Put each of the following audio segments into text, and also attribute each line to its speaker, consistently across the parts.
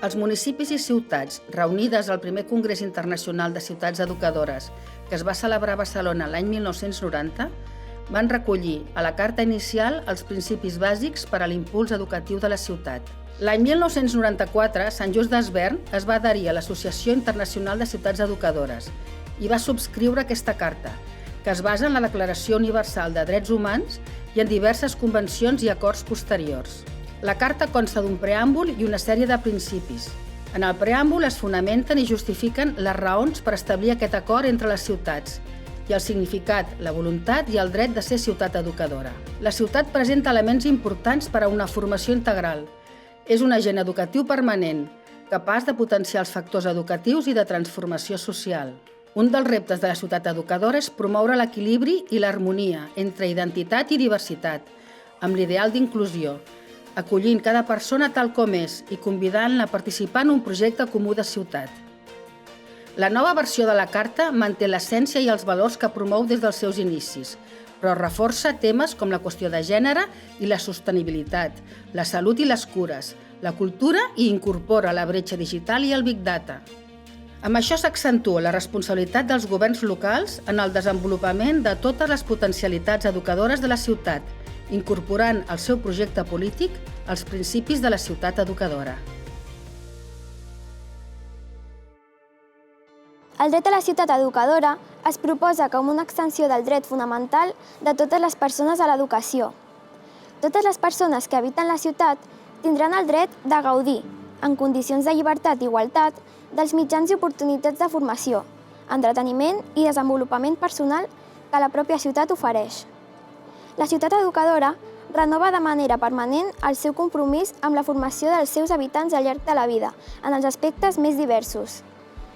Speaker 1: Els municipis i ciutats reunides al primer Congrés Internacional de Ciutats Educadores, que es va celebrar a Barcelona l'any 1990, van recollir a la carta inicial els principis bàsics per a l'impuls educatiu de la ciutat. L'any 1994, Sant Just Desvern es va adherir a l'Associació Internacional de Ciutats Educadores i va subscriure aquesta carta, que es basa en la Declaració Universal de Drets Humans i en diverses convencions i acords posteriors. La carta consta d'un preàmbul i una sèrie de principis. En el preàmbul es fonamenten i justifiquen les raons per establir aquest acord entre les ciutats i el significat, la voluntat i el dret de ser ciutat educadora. La ciutat presenta elements importants per a una formació integral. És un agent educatiu permanent, capaç de potenciar els factors educatius i de transformació social. Un dels reptes de la ciutat educadora és promoure l'equilibri i l'harmonia entre identitat i diversitat, amb l'ideal d'inclusió, acollint cada persona tal com és i convidant-la a participar en un projecte comú de ciutat. La nova versió de la Carta manté l'essència i els valors que promou des dels seus inicis, però reforça temes com la qüestió de gènere i la sostenibilitat, la salut i les cures, la cultura i incorpora la bretxa digital i el Big Data. Amb això s'accentua la responsabilitat dels governs locals en el desenvolupament de totes les potencialitats educadores de la ciutat, incorporant al seu projecte polític els principis de la ciutat educadora.
Speaker 2: El dret a la ciutat educadora es proposa com una extensió del dret fonamental de totes les persones a l'educació. Totes les persones que habiten la ciutat tindran el dret de gaudir, en condicions de llibertat i igualtat, dels mitjans i oportunitats de formació, entreteniment i desenvolupament personal que la pròpia ciutat ofereix. La ciutat educadora renova de manera permanent el seu compromís amb la formació dels seus habitants al llarg de la vida, en els aspectes més diversos.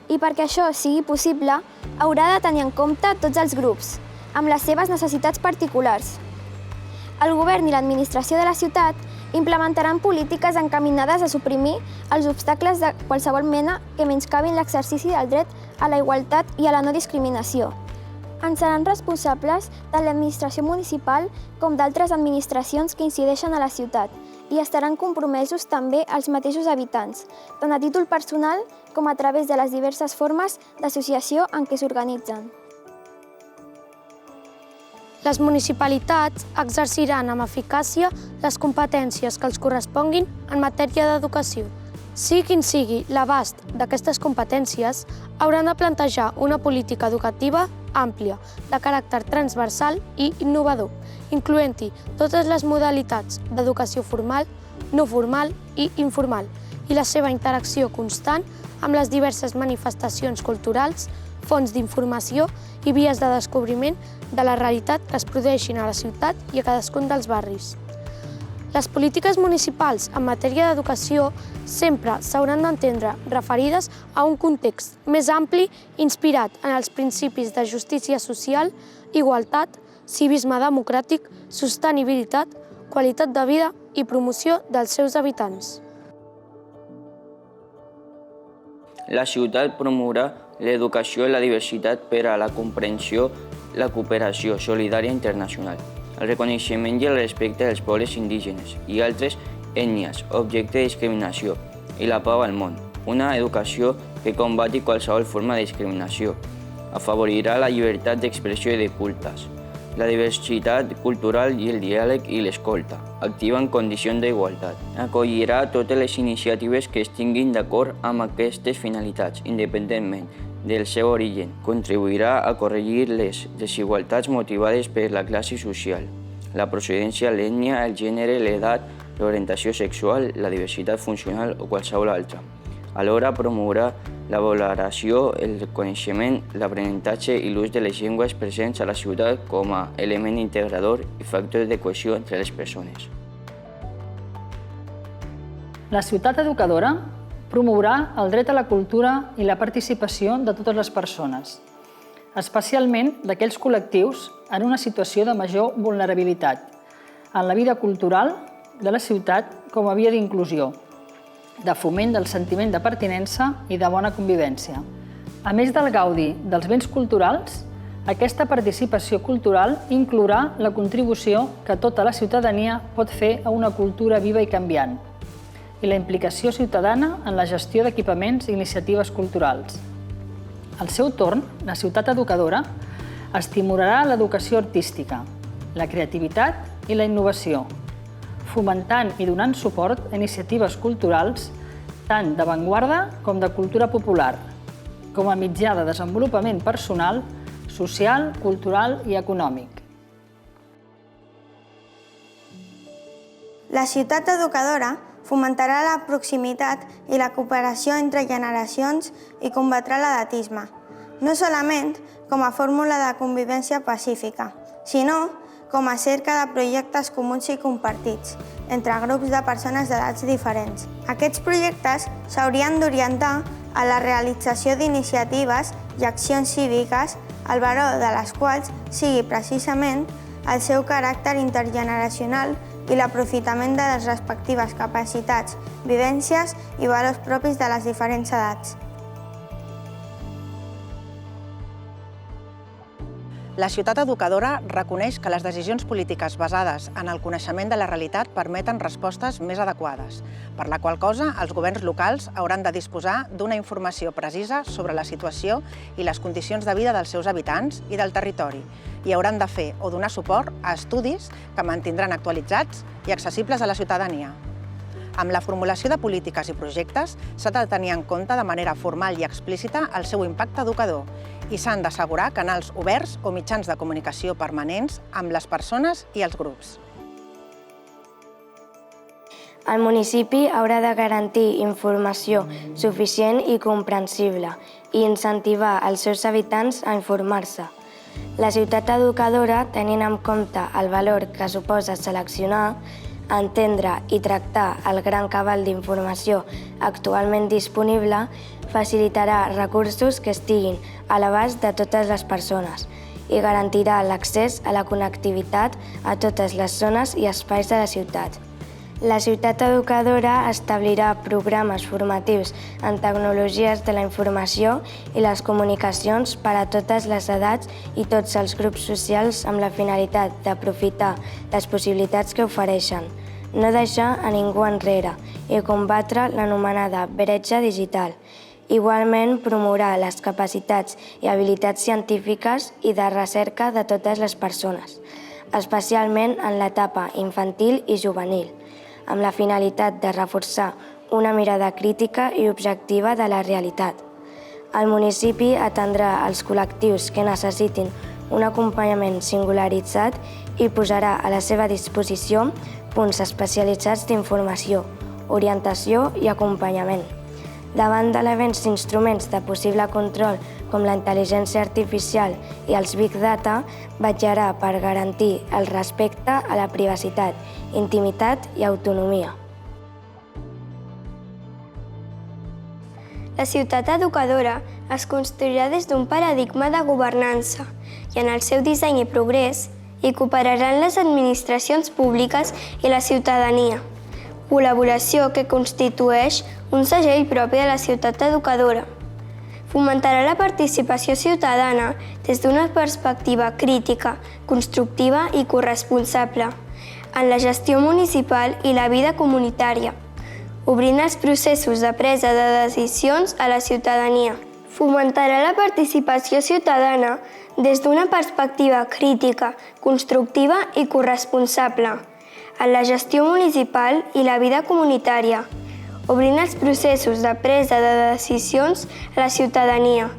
Speaker 2: I perquè això sigui possible, haurà de tenir en compte tots els grups, amb les seves necessitats particulars. El govern i l'administració de la ciutat implementaran polítiques encaminades a suprimir els obstacles de qualsevol mena que menyscabin l'exercici del dret a la igualtat i a la no discriminació. En seran responsables tant l'administració municipal com d'altres administracions que incideixen a la ciutat i estaran compromesos també els mateixos habitants, tant a títol personal com a través de les diverses formes d'associació en què s'organitzen.
Speaker 3: Les municipalitats exerciran amb eficàcia les competències que els corresponguin en matèria d'educació. Sigui quin sigui l'abast d'aquestes competències, hauran de plantejar una política educativa àmplia, de caràcter transversal i innovador, incloent-hi totes les modalitats d'educació formal, no formal i informal, i la seva interacció constant amb les diverses manifestacions culturals, fonts d'informació i vies de descobriment de la realitat que es produeixin a la ciutat i a cadascun dels barris. Les polítiques municipals en matèria d'educació sempre s'hauran d'entendre referides a un context més ampli inspirat en els principis de justícia social, igualtat, civisme democràtic, sostenibilitat, qualitat de vida i promoció dels seus habitants.
Speaker 4: La ciutat promourà l'educació i la diversitat per a la comprensió, la cooperació solidària internacional, el reconeixement i el respecte dels pobles indígenes i altres ètnies, objecte de discriminació, i la pau al món. Una educació que combati qualsevol forma de discriminació. Afavorirà la llibertat d'expressió i de cultes, la diversitat cultural i el diàleg i l'escolta, activa en condicions d'igualtat. Acollirà totes les iniciatives que estiguin d'acord amb aquestes finalitats, independentment del seu origen. Contribuirà a corregir les desigualtats motivades per la classe social, la procedència, l'ètnia, el gènere, l'edat, l'orientació sexual, la diversitat funcional o qualsevol altra. Alhora promourà la valoració, el coneixement, l'aprenentatge i l'ús de les llengües presents a la ciutat com a element integrador i factor de cohesió entre les persones.
Speaker 5: La ciutat educadora promourà el dret a la cultura i la participació de totes les persones, especialment d'aquells col·lectius en una situació de major vulnerabilitat, en la vida cultural de la ciutat com a via d'inclusió, de foment del sentiment de pertinença i de bona convivència. A més del gaudi dels béns culturals, aquesta participació cultural inclourà la contribució que tota la ciutadania pot fer a una cultura viva i canviant. i la implicació ciutadana en la gestió d'equipaments i iniciatives culturals. Al seu torn, la ciutat educadora estimularà l'educació artística, la creativitat i la innovació, fomentant i donant suport a iniciatives culturals tant d'avantguarda com de cultura popular, com a mitjà de desenvolupament personal, social, cultural i econòmic.
Speaker 6: La ciutat educadora fomentarà la proximitat i la cooperació entre generacions i combatrà l'edatisme, no solament com a fórmula de convivència pacífica, sinó com a cerca de projectes comuns i compartits entre grups de persones d'edats diferents. Aquests projectes s'haurien d'orientar a la realització d'iniciatives i accions cíviques, el valor de les quals sigui precisament el seu caràcter intergeneracional i l'aprofitament de les respectives capacitats, vivències i valors propis de les diferents edats.
Speaker 7: La ciutat educadora reconeix que les decisions polítiques basades en el coneixement de la realitat permeten respostes més adequades, per la qual cosa els governs locals hauran de disposar d'una informació precisa sobre la situació i les condicions de vida dels seus habitants i del territori, i hauran de fer o donar suport a estudis que mantindran actualitzats i accessibles a la ciutadania. Amb la formulació de polítiques i projectes s'ha de tenir en compte de manera formal i explícita el seu impacte educador i s'han d'assegurar canals oberts o mitjans de comunicació permanents amb les persones i els grups.
Speaker 8: El municipi haurà de garantir informació suficient i comprensible i incentivar els seus habitants a informar-se. La ciutat educadora, tenint en compte el valor que suposa seleccionar, entendre i tractar el gran cabal d'informació actualment disponible, facilitarà recursos que estiguin a l'abast de totes les persones i garantirà l'accés a la connectivitat a totes les zones i espais de la ciutat. La ciutat educadora establirà programes formatius en tecnologies de la informació i les comunicacions per a totes les edats i tots els grups socials amb la finalitat d'aprofitar les possibilitats que ofereixen, no deixar a ningú enrere i combatre l'anomenada bretxa digital. Igualment, promourà les capacitats i habilitats científiques i de recerca de totes les persones, especialment en l'etapa infantil i juvenil, amb la finalitat de reforçar una mirada crítica i objectiva de la realitat. El municipi atendrà els col·lectius que necessitin un acompanyament singularitzat i posarà a la seva disposició punts especialitzats d'informació, orientació i acompanyament. Davant d'elements d'instruments de possible control com la intel·ligència artificial i els Big Data, vetllarà per garantir el respecte a la privacitat, intimitat i autonomia.
Speaker 2: La ciutat educadora es construirà des d'un paradigma de governança i en el seu disseny i progrés hi cooperaran les administracions públiques i la ciutadania, col·laboració que constitueix un segell propi de la ciutat educadora. Fomentarà la participació ciutadana des d'una perspectiva crítica, constructiva i corresponsable en la gestió municipal i la vida comunitària, obrint els processos de presa de decisions a la ciutadania. Fomentarà la participació ciutadana des d'una perspectiva crítica, constructiva i corresponsable en la gestió municipal i la vida comunitària, obrint els processos de presa de decisions a la ciutadania.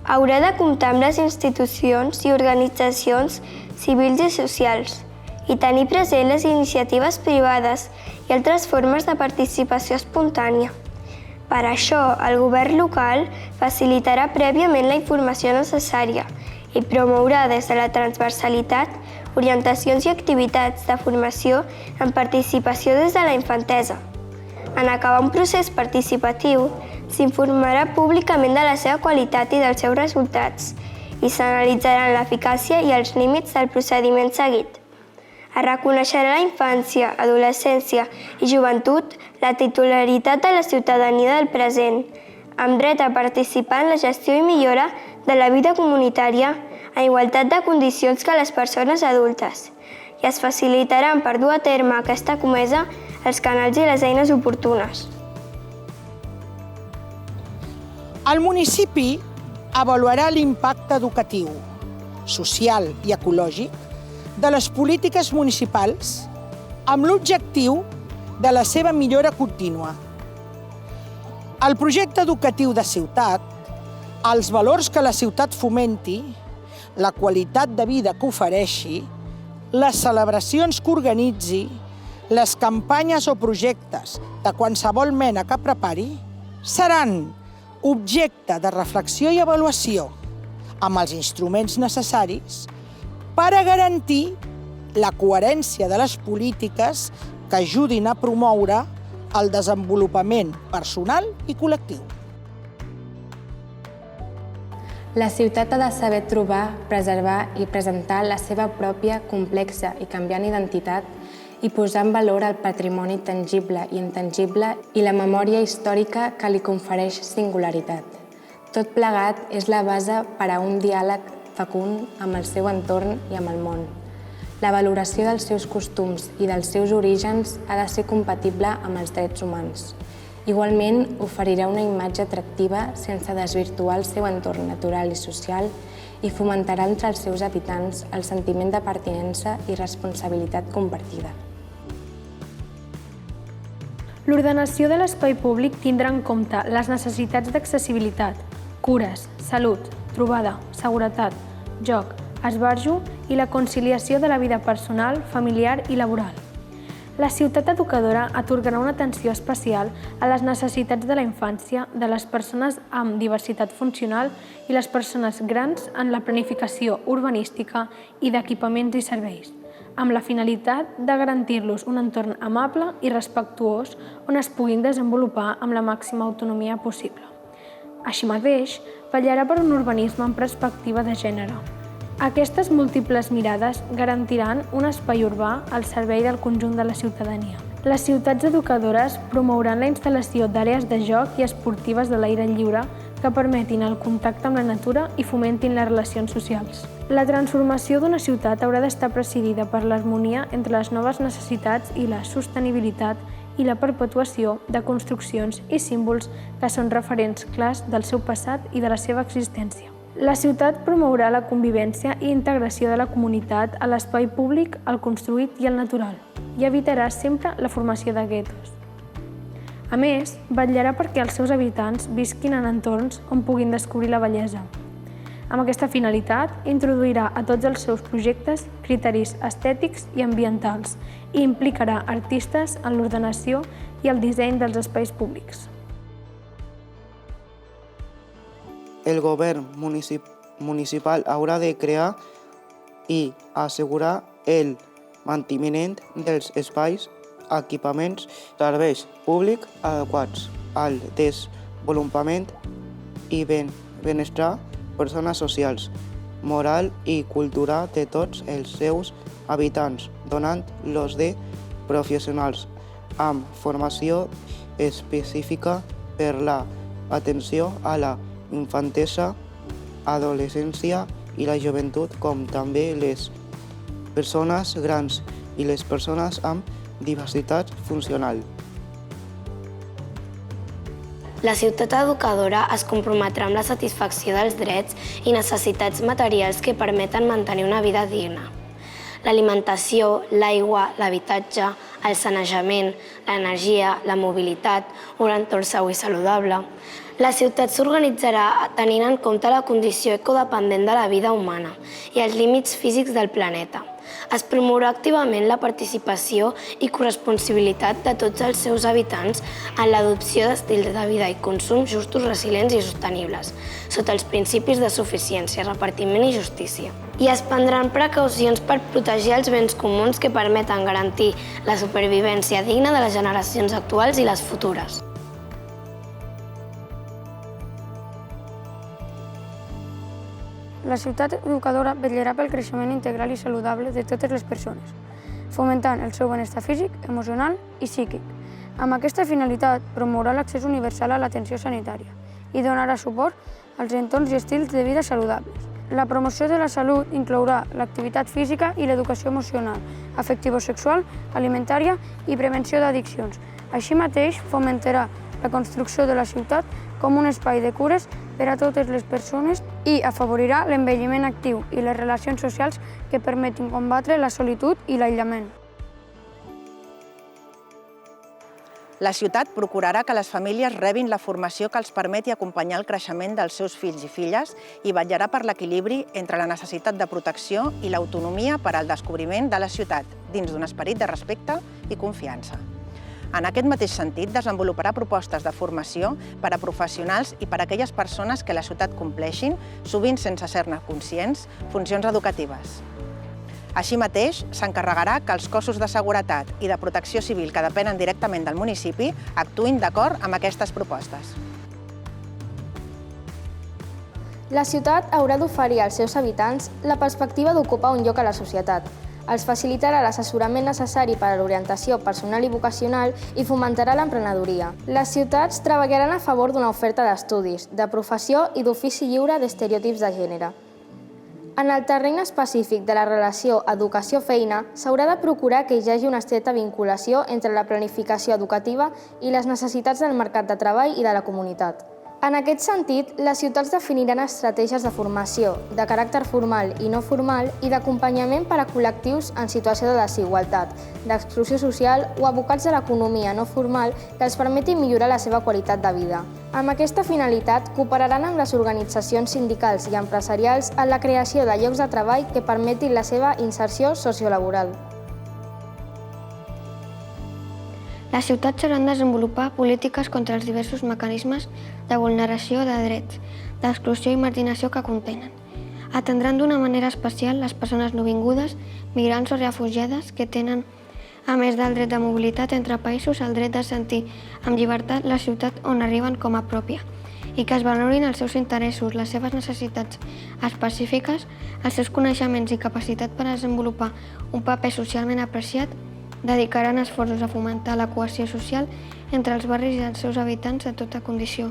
Speaker 2: Haurà de comptar amb les institucions i organitzacions civils i socials i tenir present les iniciatives privades i altres formes de participació espontània. Per això, el govern local facilitarà prèviament la informació necessària i promourà des de la transversalitat orientacions i activitats de formació en participació des de la infantesa. En acabar un procés participatiu, s'informarà públicament de la seva qualitat i dels seus resultats i s'analitzaran l'eficàcia i els límits del procediment seguit. Es reconeixerà la infància, adolescència i joventut la titularitat de la ciutadania del present, amb dret a participar en la gestió i millora de la vida comunitària a igualtat de condicions que les persones adultes, i es facilitaran per dur a terme aquesta comesa
Speaker 6: els canals i les eines oportunes.
Speaker 9: El municipi avaluarà l'impacte educatiu, social i ecològic de les polítiques municipals amb l'objectiu de la seva millora contínua. El projecte educatiu de ciutat, els valors que la ciutat fomenti, la qualitat de vida que ofereixi, les celebracions que organitzi, les campanyes o projectes de qualsevol mena que prepari, seran objecte de reflexió i avaluació amb els instruments necessaris per a garantir la coherència de les polítiques que ajudin a promoure el desenvolupament personal i col·lectiu.
Speaker 10: La ciutat ha de saber trobar, preservar i presentar la seva pròpia complexa i canviant identitat i posar en valor el patrimoni tangible i intangible i la memòria històrica que li confereix singularitat. Tot plegat és la base per a un diàleg fecund amb el seu entorn i amb el món. La valoració dels seus costums i dels seus orígens ha de ser compatible amb els drets humans. Igualment, oferirà una imatge atractiva sense desvirtuar el seu entorn natural i social i fomentarà entre els seus habitants el sentiment de pertinença i responsabilitat compartida.
Speaker 3: L'ordenació de l'espai públic tindrà en compte les necessitats d'accessibilitat, cures, salut, trobada, seguretat, joc, esbarjo i la conciliació de la vida personal, familiar i laboral. La ciutat educadora atorgarà una atenció especial a les necessitats de la infància, de les persones amb diversitat funcional i les persones grans en la planificació urbanística i d'equipaments i serveis, amb la finalitat de garantir-los un entorn amable i respectuós on es puguin desenvolupar amb la màxima autonomia possible. Així mateix, vetllarà per un urbanisme amb perspectiva de gènere. Aquestes múltiples mirades garantiran un espai urbà al servei del conjunt de la ciutadania. Les ciutats educadores promouran la instal·lació d'àrees de joc i esportives de l'aire lliure que permetin el contacte amb la natura i fomentin les relacions socials. La transformació d'una ciutat haurà d'estar presidida per l'harmonia entre les noves necessitats i la sostenibilitat i la perpetuació de construccions i símbols que són referents clars del seu passat i de la seva existència. La ciutat promourà la convivència i integració de la comunitat a l'espai públic, al construït i al natural, i evitarà sempre la formació de guetos. A més, vetllarà perquè els seus habitants visquin en entorns on puguin descobrir la bellesa. Amb aquesta finalitat, introduirà a tots els seus projectes criteris estètics i ambientals i implicarà artistes en l'ordenació i el disseny dels espais públics.
Speaker 11: El govern municipal haurà de crear i assegurar el manteniment dels espais, equipaments, serveis públics adequats al desenvolupament i benestar persones socials, moral i cultural de tots els seus habitants, donant-los de professionals amb formació específica per l'atenció a la infantesa, adolescència i la joventut, com també les persones grans i les persones amb diversitat funcional.
Speaker 8: La ciutat educadora es comprometrà amb la satisfacció dels drets i necessitats materials que permeten mantenir una vida digna. L'alimentació, l'aigua, l'habitatge, el sanejament, l'energia, la mobilitat, un entorn segur i saludable. La ciutat s'organitzarà tenint en compte la condició ecodependent de la vida humana i els límits físics del planeta. Es promourà activament la participació i corresponsabilitat de tots els seus habitants en l'adopció d'estils de vida i consum justos, resilients i sostenibles, sota els principis de suficiència, repartiment i justícia. I es prendran precaucions per protegir els béns comuns que permeten garantir la supervivència digna de les generacions actuals i les futures.
Speaker 3: La ciutat educadora vetllarà pel creixement integral i saludable de totes les persones, fomentant el seu benestar físic, emocional i psíquic. Amb aquesta finalitat, promourà l'accés universal a l'atenció sanitària i donarà suport als entorns i estils de vida saludables. La promoció de la salut inclourà l'activitat física i l'educació emocional, afectivo-sexual, alimentària i prevenció d'addiccions. Així mateix, fomentarà la construcció de la ciutat com un espai de cures per a totes les persones i afavorirà l'envelliment actiu i les relacions socials que permetin combatre la solitud i l'aïllament.
Speaker 7: La ciutat procurarà que les famílies rebin la formació que els permeti acompanyar el creixement dels seus fills i filles i vetllarà per l'equilibri entre la necessitat de protecció i l'autonomia per al descobriment de la ciutat, dins d'un esperit de respecte i confiança. En aquest mateix sentit, desenvoluparà propostes de formació per a professionals i per a aquelles persones que la ciutat compleixin, sovint sense ser-ne conscients, funcions educatives. Així mateix, s'encarregarà que els cossos de seguretat i de protecció civil que depenen directament del municipi actuïn d'acord amb aquestes propostes.
Speaker 2: La ciutat haurà d'oferir als seus habitants la perspectiva d'ocupar un lloc a la societat. Els facilitarà l'assessorament necessari per a l'orientació personal i vocacional i fomentarà l'emprenedoria. Les ciutats treballaran a favor d'una oferta d'estudis, de professió i d'ofici lliure d'estereotips de gènere. En el terreny específic de la relació educació-feina, s'haurà de procurar que hi hagi una estreta vinculació entre la planificació educativa i les necessitats del mercat de treball i de la comunitat. En aquest sentit, les ciutats definiran estratègies de formació, de caràcter formal i no formal i d'acompanyament per a col·lectius en situació de desigualtat, d'exclusió social o abocats a l'economia no formal que els permeti millorar la seva qualitat de vida. Amb aquesta finalitat, cooperaran amb les organitzacions sindicals i empresarials en la creació de llocs de treball que permetin la seva inserció sociolaboral.
Speaker 12: Les ciutats hauran de desenvolupar polítiques contra els diversos mecanismes de vulneració de drets, d'exclusió i marginació que contenen. Atendran d'una manera especial les persones nouvingudes, migrants o refugiades que tenen, a més del dret de mobilitat entre països, el dret de sentir amb llibertat la ciutat on arriben com a pròpia i que es valorin els seus interessos, les seves necessitats específiques, els seus coneixements i capacitat per desenvolupar un paper socialment apreciat. Dedicaran esforços a fomentar la cohesió social entre els barris i els seus habitants de tota condició.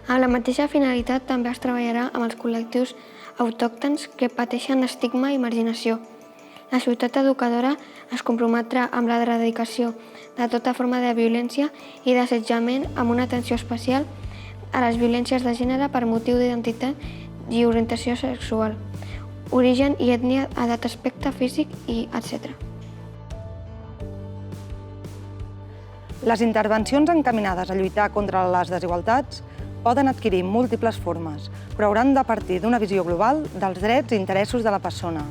Speaker 12: Amb la mateixa finalitat també es treballarà amb els col·lectius autòctons que pateixen estigma i marginació. La ciutat educadora es comprometrà amb la erradicació de tota forma de violència i d'assetjament amb una atenció especial a les violències de gènere per motiu d'identitat i orientació sexual, origen i ètnia, edat, aspecte físic i etc.
Speaker 7: Les intervencions encaminades a lluitar contra les desigualtats poden adquirir múltiples formes, però hauran de partir d'una visió global dels drets i interessos de la persona.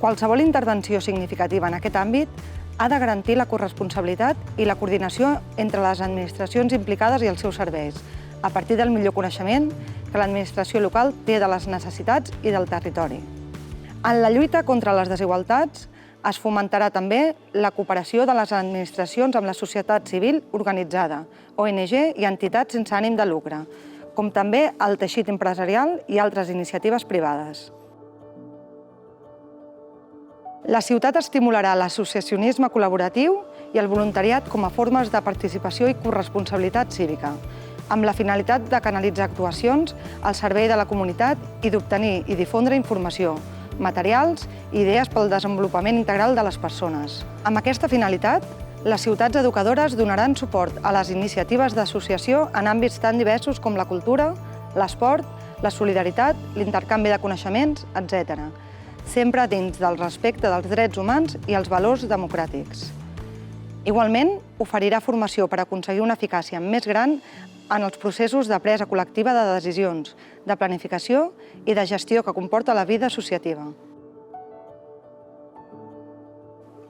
Speaker 7: Qualsevol intervenció significativa en aquest àmbit ha de garantir la corresponsabilitat i la coordinació entre les administracions implicades i els seus serveis, a partir del millor coneixement que l'administració local té de les necessitats i del territori. En la lluita contra les desigualtats, es fomentarà també la cooperació de les administracions amb la societat civil organitzada, ONG i entitats sense ànim de lucre, com també el teixit empresarial i altres iniciatives privades. La ciutat estimularà l'associacionisme col·laboratiu i el voluntariat com a formes de participació i corresponsabilitat cívica, amb la finalitat de canalitzar actuacions al servei de la comunitat i d'obtenir i difondre informació, materials i idees pel desenvolupament integral de les persones. Amb aquesta finalitat, les ciutats educadores donaran suport a les iniciatives d'associació en àmbits tan diversos com la cultura, l'esport, la solidaritat, l'intercanvi de coneixements, etc., sempre dins del respecte dels drets humans i els valors democràtics. Igualment, oferirà formació per aconseguir una eficàcia més gran en els processos de presa col·lectiva de decisions, de planificació i de gestió que comporta la vida associativa.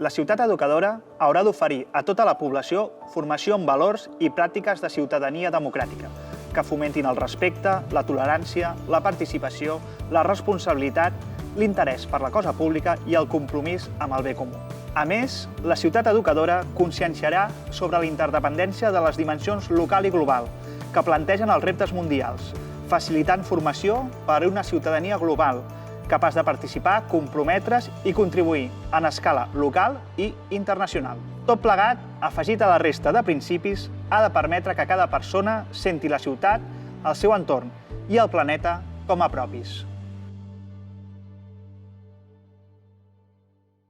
Speaker 13: La ciutat educadora haurà d'oferir a tota la població formació en valors i pràctiques de ciutadania democràtica, que fomentin el respecte, la tolerància, la participació, la responsabilitat, l'interès per la cosa pública i el compromís amb el bé comú. A més, la ciutat educadora conscienciarà sobre la interdependència de les dimensions local i global que plantegen els reptes mundials, facilitant formació per a una ciutadania global, capaç de participar, comprometre's i contribuir en escala local i internacional. Tot plegat, afegit a la resta de principis, ha de permetre que cada persona senti la ciutat, el seu entorn i el planeta com a propis.